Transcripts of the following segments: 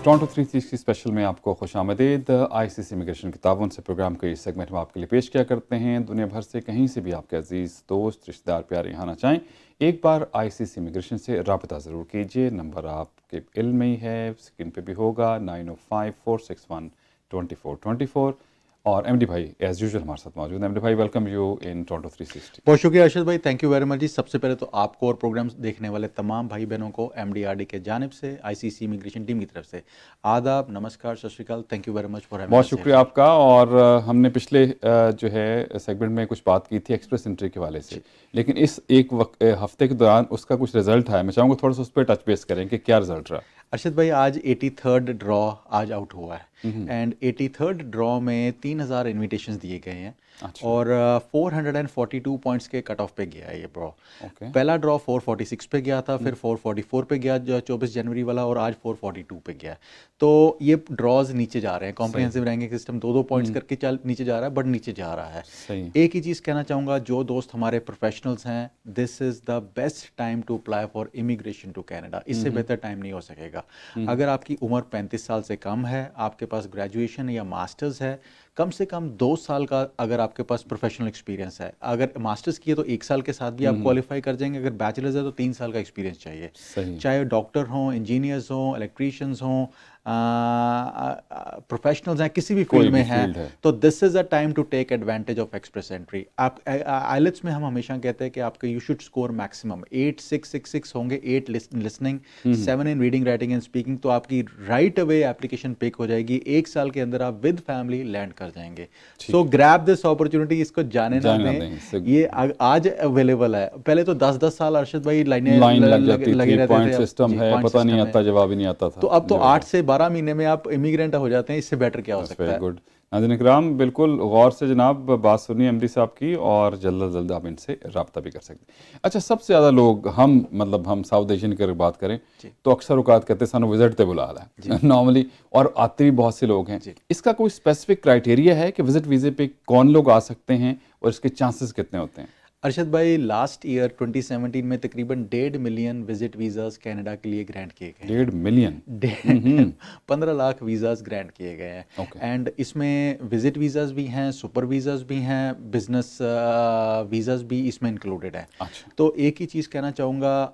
Toronto 360 special में आपको खुशामदीद। ICC immigration की ताउन से प्रोग्राम के इस सेगमेंट में आपके लिए पेश किया करते हैं। दुनिया भर से कहीं से भी आपके अजीज़ दोस्त रिश्तेदार प्यारे यहाँ आना चाहें, एक बार आईसीसी इमिग्रेशन से रब्ता ज़रूर कीजिए। नंबर आपके इल्म में ही है, स्क्रीन पे भी होगा, 9054612424। और एमडी भाई एज यूजुअल हमारे साथ मौजूद हैं। एमडी भाई, वेलकम यू इन टोरंटो 360। बहुत शुक्रिया अर्शद भाई, थैंक यू वेरी मच जी। सबसे पहले तो आपको और प्रोग्राम्स देखने वाले तमाम भाई बहनों को एमडीआरडी के जानिब से, आईसीसी इमिग्रेशन टीम की तरफ से आदाब, नमस्कार, सत श्री अकाल, thank you very much for. बहुत शुक्रिया आपका। और हमने पिछले जो है सेगमेंट में कुछ बात की थी एक्सप्रेस एंट्री के वाले से, लेकिन इस एक हफ्ते के दौरान उसका कुछ रिजल्ट आया। मैं चाहूँगा थोड़ा सा उस पर टच बेस करें कि क्या रिजल्ट रहा। अर्शद भाई, आज 83rd ड्रॉ आज आउट हुआ है एंड 83rd ड्रॉ में 3000 इन्विटेशंस दिए गए हैं। अच्छा। और 442 पॉइंट्स के कट ऑफ पे गया है ये ड्रॉ। पहला ड्रॉ 446 पे गया था, फिर 444 पे गया जो 24 जनवरी वाला, और आज 442 पे गया। तो ये ड्रॉज नीचे जा रहे हैं। कॉम्प्रिहेंसिव रैंकिंग सिस्टम 2-2 पॉइंट्स करके नीचे जा रहा है, बट नीचे जा रहा है। एक ही चीज़ कहना चाहूँगा, जो दोस्त हमारे प्रोफेशनल्स हैं, this is the best time to apply for immigration to Canada. इससे बेहतर टाइम नहीं हो सकेगा। अगर आपकी उम्र 35 साल से कम है, आपके पास ग्रेजुएशन या मास्टर्स है, कम से कम 2 साल का अगर आपके पास प्रोफेशनल एक्सपीरियंस है, अगर मास्टर्स किए तो 1 साल के साथ भी आप क्वालिफाई कर जाएंगे। अगर बैचलर्स है तो 3 साल का एक्सपीरियंस चाहिए। चाहे डॉक्टर हों, इंजीनियर्स हों, इलेक्ट्रीशियंस हों, प्रोफेशनल्स हैं, किसी भी फील्ड में हैं, तो this is a time to take advantage of express entry. आप आईलेट्स में हम हमेशा कहते हैं कि आपका यू शुड स्कोर मैक्सिमम 8,666 होंगे, 8 listening, 7 in reading, writing and speaking, तो आपकी राइट अवे एप्लीकेशन पिक हो जाएगी। 1 साल के अंदर आप विद फैमिली लैंड कर जाएंगे। सो ग्रैब दिस अपॉर्चुनिटी, इसको जाने ना दें। ये आज अवेलेबल है। पहले तो 10-10 साल अर्शद भाई लाइन लगे रहते थे, सिस्टम है, पता नहीं आता, जवाब ही नहीं आता था। तो अब तो 8 से 12 महीने में आप इमिग्रेंट हो जाते हैं। इससे बेटर क्या हो सकता है। गुड। नाज़रीन इकराम, बिल्कुल गौर से जनाब बात सुनिए एमडी साहब की, और जल्द अज जल्द आप इनसे रब्ता भी कर सकते हैं। अच्छा, सबसे ज़्यादा लोग हम साउथ एशियन की बात करें तो अक्सर औकात कहते हैं सानू विजिट ते बुला रहा है नॉर्मली, और आते भी बहुत से लोग हैं। इसका कोई स्पेसिफिक क्राइटेरिया है कि विजिट वीज़े पे कौन लोग आ सकते हैं और इसके चांसेस कितने होते हैं? अर्शद भाई, लास्ट ईयर 2017 में तकरीबन 1.5 मिलियन विजिट वीज़ास कनाडा के लिए ग्रांट किए गए। 1.5 मिलियन 15 लाख वीज़ास ग्रांट किए गए हैं। एंड इसमें विजिट वीज़ास भी हैं, सुपर वीज़ास भी हैं, बिजनेस वीज़ास भी इसमें इंक्लूडेड हैं। तो एक ही चीज़ कहना चाहूँगा,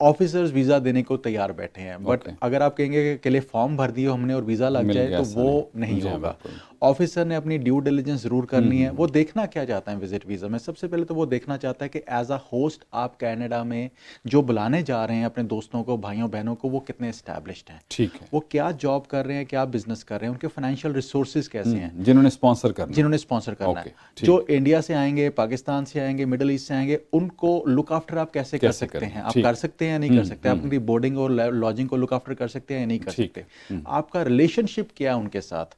ऑफिसर्स वीज़ा देने को तैयार बैठे हैं, बट अगर आप कहेंगे कि लिए फॉर्म भर दिए हमने और वीज़ा लग जाए, तो वो नहीं होगा। ऑफिसर ने अपनी ड्यू डिलिजेंस जरूर करनी है। वो देखना क्या चाहता है विजिट वीज़ा में, सबसे पहले तो वो देखना चाहता है कि एज अ होस्ट आप कनाडा में जो बुलाने जा रहे हैं अपने दोस्तों को, भाइयों बहनों को, वो कितने एस्टैब्लिश्ड हैं, ठीक है, वो क्या जॉब कर रहे हैं, क्या बिजनेस कर रहे हैं, उनके फाइनेंशियल रिसोर्सेज कैसे हैं, जिन्होंने स्पॉन्सर करना है। जो इंडिया से आएंगे, पाकिस्तान से आएंगे, मिडल ईस्ट से आएंगे, उनको लुक आफ्टर आप कैसे कर सकते हैं। आप कर सकते हैं या नहीं कर सकते, आप उनकी बोर्डिंग और लॉजिंग को लुक आफ्टर कर सकते हैं या नहीं कर सकते, आपका रिलेशनशिप क्या है उनके साथ।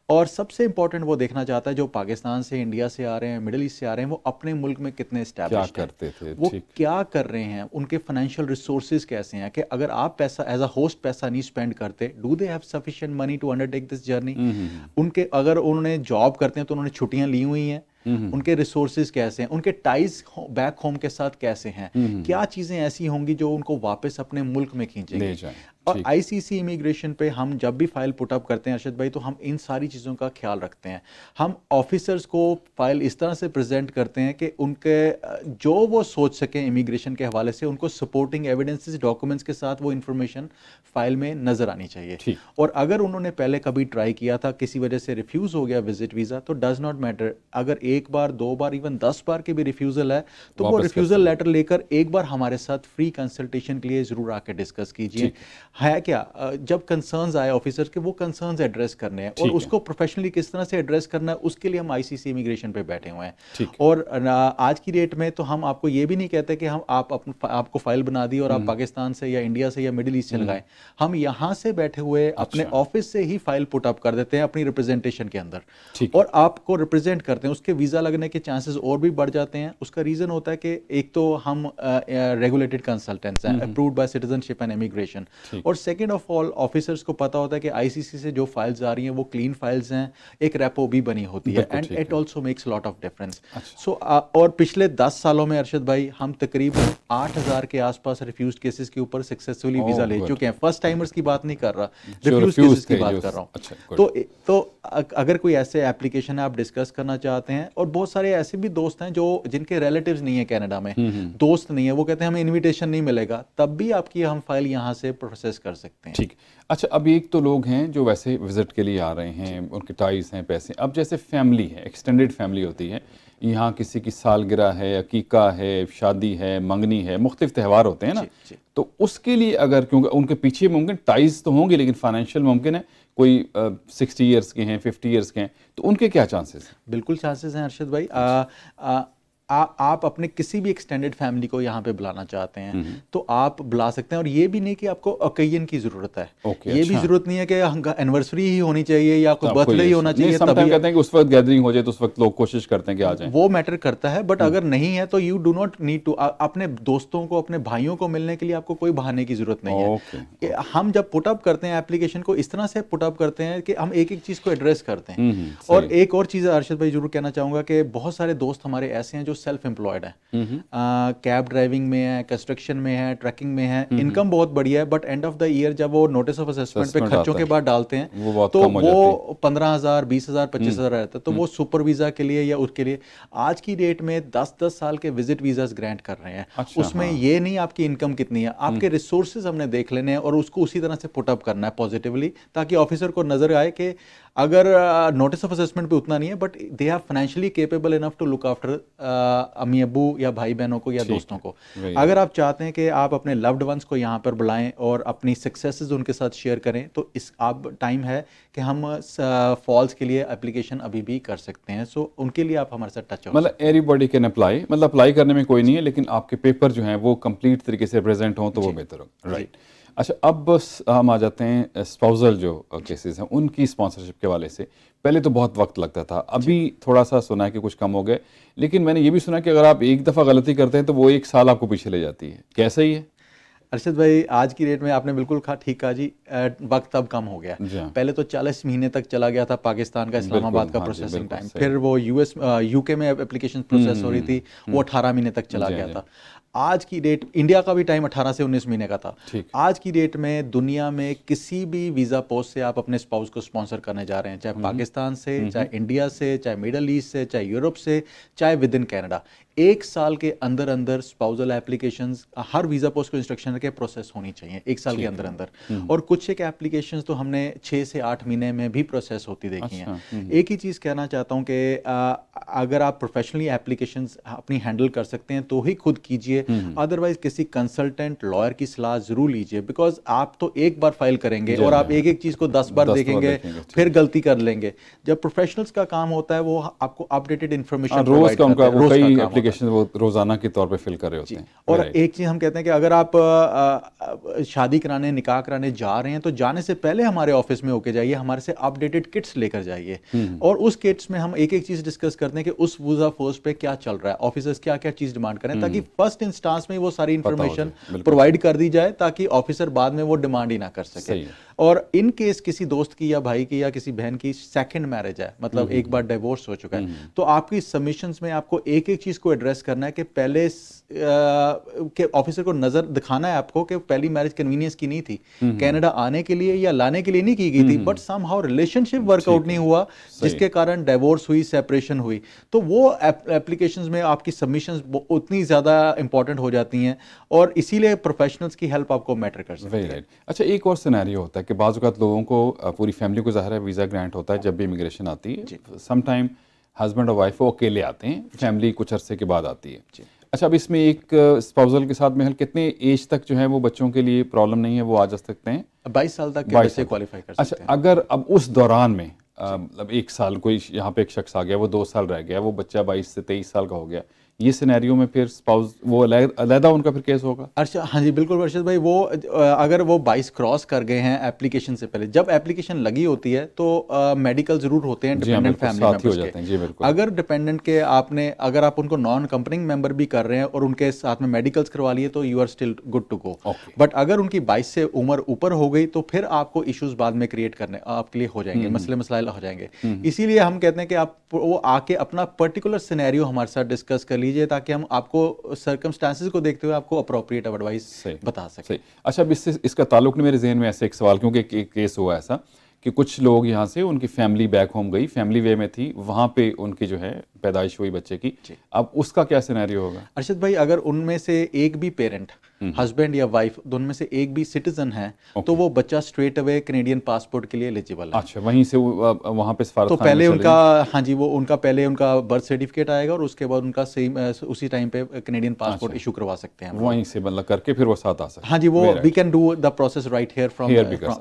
और सबसे इंपॉर्टेंट वो देखना चाहता है जो पाकिस्तान से, इंडिया से आ रहे हैं, मिडिल ईस्ट से आ रहे हैं, वो अपने मुल्क में कितने एस्टैब्लिश्ड करते थे, वो क्या कर रहे हैं, उनके फाइनेंशियल रिसोर्सेज कैसे हैं, कि अगर आप पैसा एज अ होस्ट पैसा नहीं स्पेंड करते, do they have sufficient money to undertake this journey. उनके अगर उन्होंने जॉब करते हैं तो उन्होंने छुट्टियां ली हुई हैं, उनके रिसोर्सेज कैसे हैं, उनके टाइज बैक होम के साथ कैसे हैं, क्या चीज़ें ऐसी होंगी जो उनको वापस अपने मुल्क में खींचेंगी। और आईसीसी इमिग्रेशन पे हम जब भी फाइल पुटअप करते हैं अर्शद भाई, तो हम इन सारी चीज़ों का ख्याल रखते हैं। हम ऑफिसर्स को फाइल इस तरह से प्रेजेंट करते हैं कि उनके जो वो सोच सकें इमिग्रेशन के हवाले से, उनको सपोर्टिंग एविडेंसेस, डॉक्यूमेंट्स के साथ वो इन्फॉर्मेशन फाइल में नजर आनी चाहिए। और अगर उन्होंने पहले कभी ट्राई किया था, किसी वजह से रिफ्यूज़ हो गया विजिट वीज़ा, तो डज नॉट मैटर। अगर 1 बार, 2 बार, इवन 10 बार की भी रिफ्यूज़ल है, तो वो रिफ्यूज़ल लेटर लेकर एक बार हमारे साथ फ्री कंसल्टेशन के लिए ज़रूर आकर डिस्कस कीजिए। है क्या, जब कंसर्न्स आए ऑफिसर्स के, वो कंसर्न्स एड्रेस करने हैं और उसको प्रोफेशनली किस तरह से एड्रेस करना है, उसके लिए हम आईसीसी इमिग्रेशन पे बैठे हुए हैं। और आज की डेट में तो हम आपको ये भी नहीं कहते कि हम आपको फाइल बना दी और आप पाकिस्तान से या इंडिया से या मिडिल ईस्ट से लगाएं। हम यहाँ से बैठे हुए अपने ऑफिस से ही फाइल पुट अप कर देते हैं अपनी रिप्रेजेंटेशन के अंदर, और आपको रिप्रेजेंट करते हैं। उसके वीज़ा लगने के चांसेस और भी बढ़ जाते हैं। उसका रीज़न होता है कि एक तो हम रेगुलेटेड कंसल्टेंट्स हैं, approved by citizenship and immigration, और सेकंड ऑफ ऑल ऑफिसर्स को पता होता है कि आईसीसी से जो फाइल्स आ रही हैं वो क्लीन फाइल्स हैं, एक रेपो भी बनी होती है, and it also makes lot of difference. So और पिछले 10 सालों में अरशद भाई हम तकरीबन 8000 के आसपास रिफ्यूज केसेस के ऊपर सक्सेसफुली वीजा ले चुके हैं। फर्स्ट टाइमर्स की बात नहीं कर रहा, रिफ्यूज केसेस की बात कर रहा हूँ। तो अगर कोई ऐसे एप्लीकेशन है आप डिस्कस करना चाहते हैं, और बहुत सारे ऐसे भी दोस्त हैं जो जिनके रिलेटिव्स नहीं है कनाडा में, दोस्त नहीं है, वो कहते हैं हमें इनविटेशन नहीं मिलेगा, तब भी आपकी हम फाइल यहाँ से प्रोसेस कर सकते हैं। ठीक। अच्छा, अब एक तो लोग हैं जो वैसे विजिट के लिए आ रहे हैं, उनके टाइज हैं, पैसे, अब जैसे फैमिली है, एक्सटेंडेड फैमिली होती है, यहाँ किसी की सालगिरह है, अकीका है, शादी है, मंगनी है, मुख्तलिफ त्यौहार होते हैं ना, तो उसके लिए अगर, क्योंकि उनके पीछे मुमकिन टाइज तो होंगे लेकिन फाइनेंशियल मुमकिन है कोई 60 ईयर्स के हैं, 50 ईयर्स के हैं, तो उनके क्या चांसेस हैं? बिल्कुल चांसेस हैं अरशद भाई। आप अपने किसी भी एक्सटेंडेड फैमिली को यहाँ पे बुलाना चाहते हैं तो आप बुला सकते हैं, और ये भी नहीं कि आपको ओकेजन की जरूरत है, ये भी जरूरत नहीं है कि एनिवर्सरी ही होनी चाहिए या कोई बर्थडे ही होना चाहिए, तभी कहते हैं कि उस वक्त गैदरिंग हो जाए तो उस वक्त लोग कोशिश करते हैं कि आ जाएं, वो मैटर करता है। बट अगर नहीं है तो you do not need to, अपने दोस्तों को, अपने भाइयों को मिलने के लिए आपको कोई बहाने की जरूरत नहीं है। हम जब पुटअप करते हैं एप्लीकेशन को, इस तरह से पुटअप करते हैं कि हम एक एक चीज को एड्रेस करते हैं। और एक और चीज अरशद भाई जरूर कहना चाहूंगा कि बहुत सारे दोस्त हमारे ऐसे हैं जो सेल्फ एम्प्लॉयड हैं, कैब ड्राइविंग में है, कंस्ट्रक्शन में है, ट्रकिंग में है, इनकम बहुत बढ़िया है, but end of the year जब वो नोटिस ऑफ असेसमेंट पे खर्चों के बाद डालते हैं तो वो 15,000, 20,000, 25,000 रहता है। तो वो सुपर वीजा के लिए या उसके लिए आज की डेट में 10-10 साल के विजिट वीजास ग्रांट कर रहे हैं। उसमें ये नहीं आपकी इनकम कितनी है, आपके रिसोर्सेज हमने देख लेने हैं और उसको उसी तरह से पुटअप करना है पॉजिटिवली, ताकि ऑफिसर को नजर आए कि अगर नोटिस ऑफ असेसमेंट पे उतना नहीं है but they are financially capable enough to look after अम्मी अब्बू या भाई बहनों को या दोस्तों को। अगर आप चाहते हैं कि आप अपने लव्ड वंस को यहाँ पर बुलाएं और अपनी सक्सेसेस उनके साथ शेयर करें, तो इस अब टाइम है कि हम फॉल्स के लिए एप्लीकेशन अभी भी कर सकते हैं। सो उनके लिए आप हमारे साथ टच हो, मतलब एवरीबॉडी कैन अप्लाई, मतलब अप्लाई करने में कोई नहीं है, लेकिन आपके पेपर जो हैं वो कंप्लीट तरीके से प्रेजेंट हों तो वो बेहतर हो। राइट। अच्छा, अब हम आ जाते हैं स्पाउसल जो केसेस हैं उनकी स्पॉन्सरशिप के वाले से। पहले तो बहुत वक्त लगता था, अभी थोड़ा सा सुना है कि कुछ कम हो गए, लेकिन मैंने ये भी सुना कि अगर आप एक दफ़ा गलती करते हैं तो वो 1 साल आपको पीछे ले जाती है। कैसा ही है अरशद भाई? आज की डेट में आपने बिल्कुल ठीक कहा जी, वक्त अब कम हो गया। पहले तो 40 महीने तक चला गया था पाकिस्तान का, इस्लामाबाद का प्रोसेसिंग टाइम, फिर वो यूके में एप्लीकेशन प्रोसेस हो रही थी, वो 18 महीने तक चला गया था। आज की डेट, इंडिया का भी टाइम 18 से 19 महीने का था। आज की डेट में दुनिया में किसी भी वीज़ा पोस्ट से आप अपने स्पाउस को स्पॉन्सर करने जा रहे हैं, चाहे पाकिस्तान से, चाहे इंडिया से, चाहे मिडल ईस्ट से, चाहे यूरोप से, चाहे विद इन कैनेडा, 1 साल के अंदर अंदर स्पाउसल एप्लीकेशंस, हर वीज़ा पोस्ट को इंस्ट्रक्शन के प्रोसेस होनी चाहिए 1 साल के अंदर अंदर। और कुछ एक एप्लीकेशंस तो हमने 6 से 8 महीने में भी प्रोसेस होती देखी हैं। एक ही चीज़ कहना चाहता हूँ कि अगर आप प्रोफेशनली एप्लीकेशंस अपनी हैंडल कर सकते हैं तो ही खुद कीजिए, अदरवाइज किसी कंसल्टेंट लॉयर की सलाह जरूर लीजिए, बिकॉज आप तो एक बार फाइल करेंगे और आप एक एक चीज़ को 10 बार देखेंगे, फिर गलती कर लेंगे। जब प्रोफेशनल्स का काम होता है वो आपको अपडेटेड इन्फॉर्मेशन प्रोवाइड करते हैं, वो रोजाना के तौर पे फिल कर रहे होते हैं। और एक चीज हम कहते हैं कि अगर आप शादी कराने, निकाह कराने जा रहे हैं तो जाने से पहले हमारे ऑफिस में होके जाइए, हमारे से अपडेटेड किट्स लेकर जाइए, और उस किट्स में हम एक एक चीज डिस्कस करते हैं कि उस वीजा पोस्ट पे क्या चल रहा है, ऑफिसर्स क्या क्या चीज डिमांड करें, ताकि फर्स्ट इंस्टांस में वो सारी इंफॉर्मेशन प्रोवाइड कर दी जाए ताकि ऑफिसर बाद में वो डिमांड ही ना कर सके। और इन केस किसी दोस्त की या भाई की या किसी बहन की सेकंड मैरिज है, मतलब एक बार डिवोर्स हो चुका है, तो आपकी सबमिशंस में आपको एक एक चीज को एड्रेस करना है कि पहले के ऑफिसर को नजर दिखाना है आपको कि पहली मैरिज कन्वीनियंस की नहीं थी, कनाडा आने के लिए या लाने के लिए नहीं की गई थी, बट समहाउ रिलेशनशिप वर्कआउट नहीं हुआ जिसके कारण डिवोर्स हुई, सेपरेशन हुई, तो वो एप्लीकेशंस में आपकी सबमिशंस उतनी ज्यादा इंपॉर्टेंट हो जाती हैं, और इसीलिए प्रोफेशनल्स की हेल्प आपको मैटर कर सकती है। अच्छा, एक और सिनेरियो होता है कि बाज़ औक़ात लोगों को, पूरी फैमिली को ज़ाहिर है वीज़ा ग्रांट होता है जब भी इमिग्रेशन आती है, सम टाइम हस्बैंड और वाइफ वो अकेले आते हैं, फैमिली कुछ अरसे के बाद आती है। अच्छा, अब इसमें एक स्पाउसल के साथ महल कितने एज तक जो है वो बच्चों के लिए प्रॉब्लम नहीं है, वो आ जा सकते हैं? 22 साल तक के बच्चे क्वालिफाई कर सकते हैं। अच्छा, अगर अब उस दौरान में मतलब 1 साल, कोई यहाँ पे एक शख्स आ गया, वो 2 साल रह गया, वो बच्चा 22 से 23 साल का हो गया, ये सिनेरियो में फिर स्पाउस वो अलहदा उनका फिर केस होगा? अच्छा, हाँ जी बिल्कुल अर्शद भाई, वो अगर वो 22 क्रॉस कर गए हैं एप्लीकेशन से पहले, जब एप्लीकेशन लगी होती है तो मेडिकल जरूर होते हैं डिपेंडेंट फैमिली मेंबर्स के। जी बिल्कुल। अगर डिपेंडेंट के अगर आप उनको नॉन कंपनिंग मेंबर भी कर रहे हैं और उनके साथ में मेडिकल्स करवा लिए तो you are still good to go. But अगर उनकी 22 से उम्र ऊपर हो गई तो फिर आपको इश्यूज बाद में क्रिएट करने आपके लिए हो जाएंगे, मसले मसाइल हो जाएंगे। इसीलिए हम कहते हैं कि आप वो आके अपना पर्टिकुलर सिनेरियो हमारे साथ डिस्कस कर लीजिए, ताकि हम आपको सर्कमस्टांसेस को देखते हुए आपको अप्रोप्रिएट एडवाइस बता सकें। अच्छा, अब इसका ताल्लुक नहीं, मेरे जहन में ऐसे एक सवाल, क्योंकि एक केस हुआ ऐसा कि कुछ लोग यहाँ से, उनकी फैमिली बैक होम गई, फैमिली वे में थी, वहाँ पे उनकी जो है पैदाइश हुई बच्चे की, अब उसका क्या सिनेरियो होगा? अर्शद भाई, अगर उनमें से एक भी पेरेंट, हस्बैंड या वाइफ, दोनों में से एक भी सिटीजन है तो वो बच्चा स्ट्रेट अवे कैनेडियन पासपोर्ट के लिए एलिजिबल है। अच्छा, वहीं से वहाँ पे तो पहले उनका, हाँ जी, वो उनका पहले उनका बर्थ सर्टिफिकेट आएगा और उसके बाद उनका सेम उसी टाइम पे कैनेडियन पासपोर्ट इशू करवा सकते हैं, वहीं से मतलब करके फिर वो साथ आ सकते हैं। हाँ जी, वो we can do the process right here from,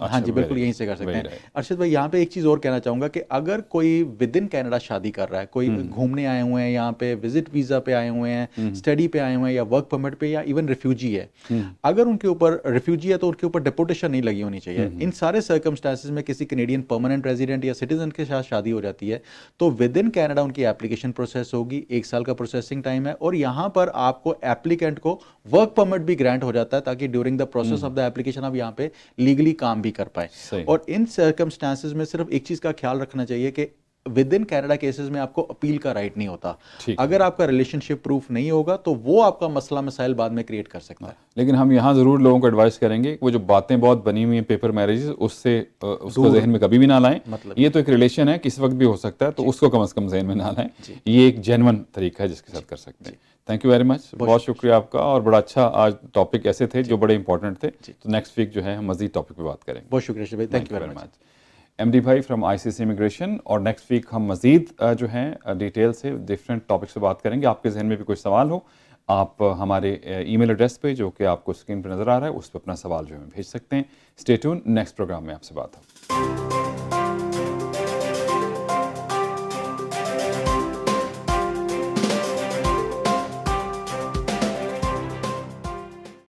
हाँ जी बिल्कुल यहीं से कर सकते हैं। अर्शद भाई, यहाँ पे एक चीज़ और कहना चाहूँगा कि अगर कोई विद इन कैनेडा शादी कर रहा है, कोई घूमने आए हुए हैं यहाँ पे, विजिट वीज़ा पे आए हुए हैं, स्टडी पे आए हुए हैं, या वर्क परमिट पे, या इवन रिफ्यूजी है, अगर उनके ऊपर रिफ्यूजी है तो उनके ऊपर डिपोर्टेशन नहीं लगी होनी चाहिए। इन सारे सर्कमस्टांसेस में किसी कैनेडियन परमानेंट रेजिडेंट या सिटीजन के साथ शादी हो जाती है तो विद इन कैनेडा उनकी एप्लीकेशन प्रोसेस होगी, 1 साल का प्रोसेसिंग टाइम है, और यहाँ पर आपको एप्लीकेंट को वर्क परमिट भी ग्रांट हो जाता है, ताकि during the process of the application आप यहाँ पे लीगली काम भी कर पाए। और इन सर्कमस्टांसेस में सिर्फ एक चीज का ख्याल रखना चाहिए कि विद इन कैनेडा केसेस में आपको अपील का राइट नहीं होता। अगर आपका रिलेशनशिप प्रूफ नहीं होगा तो वो आपका मसला मसाइल बाद में क्रिएट कर सकता है। लेकिन हम यहाँ जरूर लोगों को एडवाइस करेंगे, वो जो बातें बहुत बनी हुई हैं पेपर मैरिजेस, उससे उसको जहन में कभी भी ना लाएं। मतलब ये तो एक रिलेशन है, किस वक्त भी हो सकता है, तो उसको कम से कम जहन में ना लाएं। ये एक जेन्युइन तरीका है जिसके साथ कर सकते हैं। थैंक यू वेरी मच, बहुत शुक्रिया आपका, और बड़ा अच्छा आज टॉपिक ऐसे थे जो बड़े इंपॉर्टेंट थे। तो नेक्स्ट वीक जो है हम मजीद टॉपिक पे बात करेंगे। बहुत शुक्रिया भाई, thank you very much. MD भाई फ्रॉम आईसीसी इमिग्रेशन, और नेक्स्ट वीक हम मजीद जो है डिटेल से डिफरेंट टॉपिक से बात करेंगे। आपके जहन में भी कोई सवाल हो, आप हमारे ईमेल एड्रेस पे जो कि आपको स्क्रीन पर नज़र आ रहा है उस पर अपना सवाल जो है भेज सकते हैं। स्टे ट्यून, नेक्स्ट प्रोग्राम में आपसे बात हो।